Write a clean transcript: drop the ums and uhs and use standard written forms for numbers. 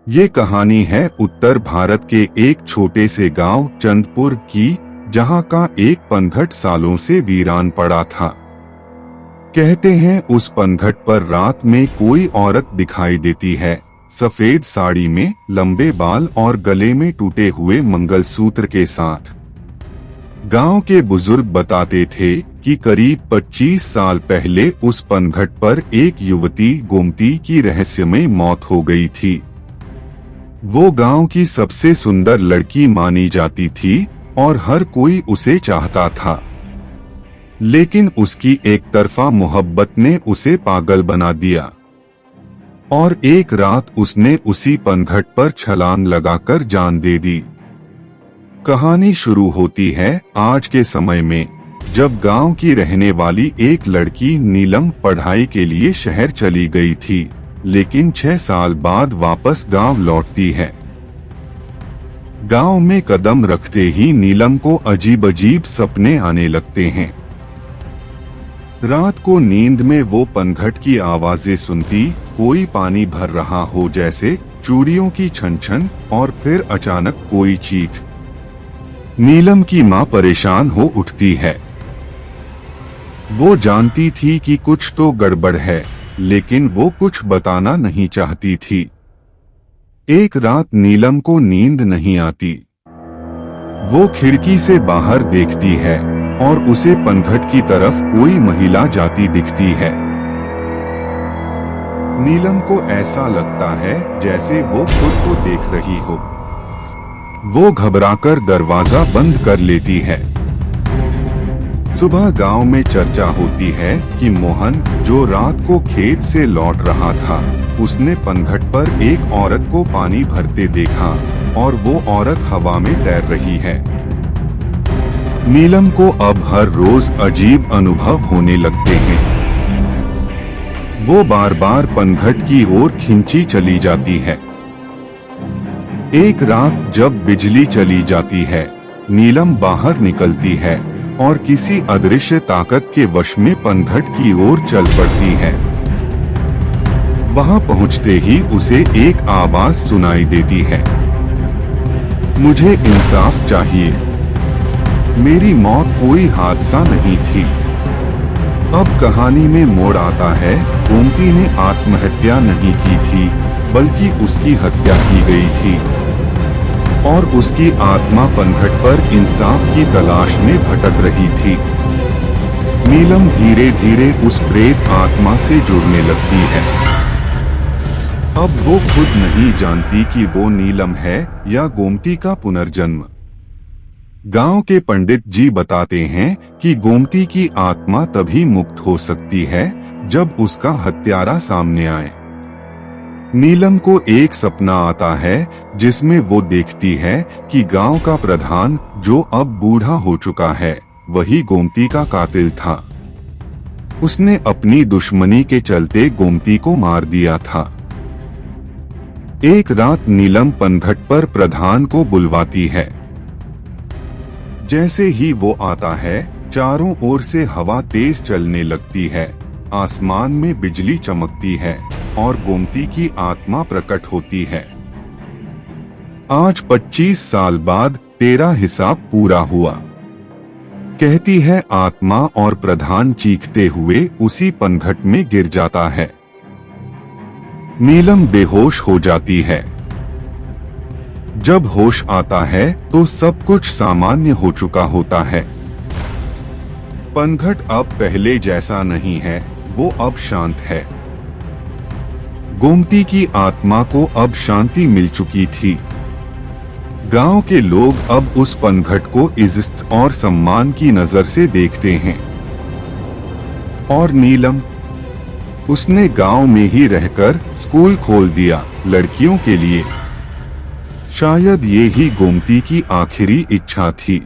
ये कहानी है उत्तर भारत के एक छोटे से गांव चंदपुर की, जहां का एक पनघट सालों से वीरान पड़ा था। कहते हैं उस पनघट पर रात में कोई औरत दिखाई देती है, सफेद साड़ी में, लंबे बाल और गले में टूटे हुए मंगलसूत्र के साथ। गांव के बुजुर्ग बताते थे कि करीब 25 साल पहले उस पनघट पर एक युवती गोमती की रहस्यमय मौत हो गई थी। वो गांव की सबसे सुंदर लड़की मानी जाती थी और हर कोई उसे चाहता था, लेकिन उसकी एक तरफा मोहब्बत ने उसे पागल बना दिया और एक रात उसने उसी पनघट पर छलांग लगाकर जान दे दी। कहानी शुरू होती है आज के समय में, जब गांव की रहने वाली एक लड़की नीलम पढ़ाई के लिए शहर चली गई थी, लेकिन 6 साल बाद वापस गांव लौटती है। गांव में कदम रखते ही नीलम को अजीब अजीब सपने आने लगते हैं। रात को नींद में वो पनघट की आवाजें सुनती, कोई पानी भर रहा हो जैसे, चूड़ियों की छन छन, और फिर अचानक कोई चीख। नीलम की माँ परेशान हो उठती है। वो जानती थी कि कुछ तो गड़बड़ है, लेकिन वो कुछ बताना नहीं चाहती थी। एक रात नीलम को नींद नहीं आती। वो खिड़की से बाहर देखती है और उसे पनघट की तरफ कोई महिला जाती दिखती है। नीलम को ऐसा लगता है जैसे वो खुद को देख रही हो। वो घबराकर दरवाजा बंद कर लेती है। सुबह गांव में चर्चा होती है कि मोहन, जो रात को खेत से लौट रहा था, उसने पनघट पर एक औरत को पानी भरते देखा और वो औरत हवा में तैर रही है। नीलम को अब हर रोज अजीब अनुभव होने लगते हैं। वो बार बार पनघट की ओर खिंची चली जाती है। एक रात जब बिजली चली जाती है, नीलम बाहर निकलती है और किसी अदृश्य ताकत के वश में पनघट की ओर चल पड़ती है। वहां पहुंचते ही उसे एक आवाज सुनाई देती है, मुझे इंसाफ चाहिए। मेरी मौत कोई हादसा नहीं थी। अब कहानी में मोड़ आता है, गोमती ने आत्महत्या नहीं की थी, बल्कि उसकी हत्या की गई थी और उसकी आत्मा पनघट पर इंसाफ की तलाश में भटक रही थी। नीलम धीरे धीरे उस प्रेत आत्मा से जुड़ने लगती है। अब वो खुद नहीं जानती कि वो नीलम है या गोमती का पुनर्जन्म। गांव के पंडित जी बताते हैं कि गोमती की आत्मा तभी मुक्त हो सकती है जब उसका हत्यारा सामने आए। नीलम को एक सपना आता है जिसमें वो देखती है कि गांव का प्रधान, जो अब बूढ़ा हो चुका है, वही गोमती का कातिल था। उसने अपनी दुश्मनी के चलते गोमती को मार दिया था। एक रात नीलम पनघट पर प्रधान को बुलवाती है। जैसे ही वो आता है, चारों ओर से हवा तेज चलने लगती है, आसमान में बिजली चमकती है और गोमती की आत्मा प्रकट होती है। आज 25 साल बाद तेरा हिसाब पूरा हुआ, कहती है आत्मा, और प्रधान चीखते हुए उसी पनघट में गिर जाता है। नीलम बेहोश हो जाती है। जब होश आता है तो सब कुछ सामान्य हो चुका होता है। पनघट अब पहले जैसा नहीं है, वो अब शांत है। गोमती की आत्मा को अब शांति मिल चुकी थी। गांव के लोग अब उस पनघट को इज्जत और सम्मान की नजर से देखते हैं। और नीलम, उसने गांव में ही रहकर स्कूल खोल दिया लड़कियों के लिए। शायद ये ही गोमती की आखिरी इच्छा थी।